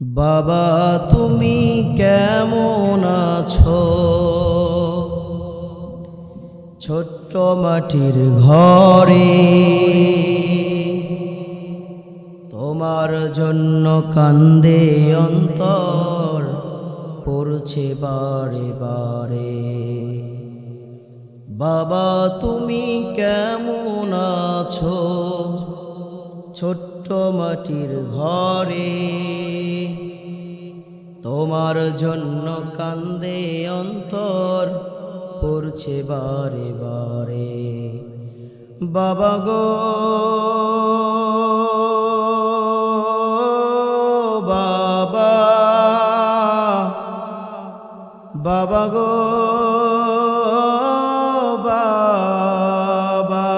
বাবা তুমি কেমন আছো? ছোট্ট মাটির ঘরে তোমার জন্য কান্দে অন্তর, পড়ছে বারে বারে। বাবা তুমি কেমন আছো? ছোট্ট মাটির ঘরে তোমার জন্য কান্দে অন্তর, পড়ছে বারে বারে। বাবা গো বাবা, বাবা গো বাবা,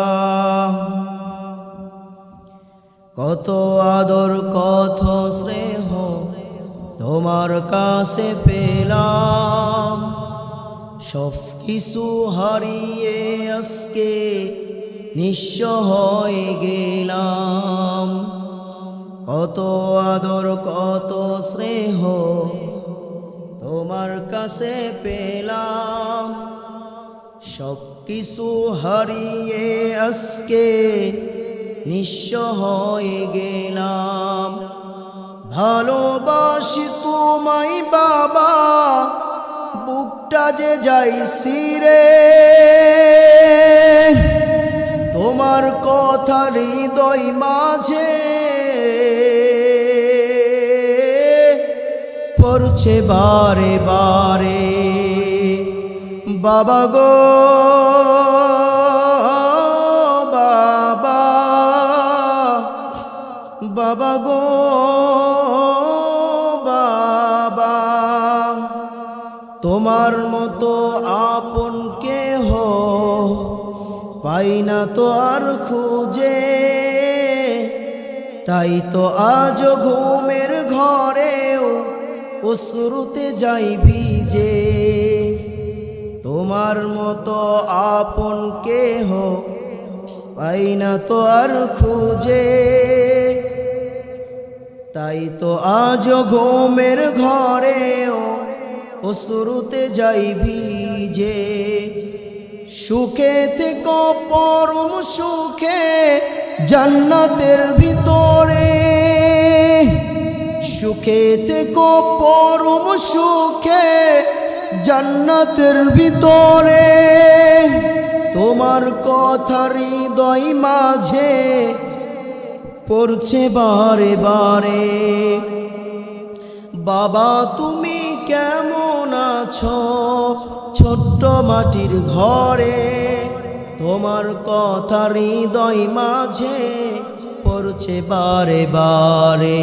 কত আদর কত স্নেহ তোমার কাছে পেলাম, সব কিছু হারিয়ে আজকে নিঃস্ব হয়ে গেলাম। কত আদর কত স্নেহ তোমার কাছে পেলাম, সব কিছু হারিয়ে আজকে নিঃস্ব হয়ে গেলাম। ভালোবাসি তোমায় বাবা, বুকটা যে যাইছি রে, তোমার কথা হৃদয় মাঝে পড়ছে বারে বারে। বাবা গো বাবা, বাবা গো বাবা, তোমার মতো আপন কেহ পাই না তো আর খুঁজে, তাই তো আজ ঘুমের ঘরেও অশ্রুতে যাই ভিজে। তোমার মতো আপন কেহ পাই না তো আর খুঁজে, তাই তো আজ ঘুমের ঘরেও অশ্রুতে যাই ভিজে। সুখে থেকো পরম সুখে জান্নাতের ভিতরে, সুখে থেকো পরম সুখে জান্নাতের ভিতরে, তোমার কথা হৃদয় মাঝে পড়ছে বারে বারে। বাবা তুমি কেমন আছো? ছোট্ট মাটির ঘরে তোমার কথা হৃদয় মাঝে পড়ছে বারে বারে।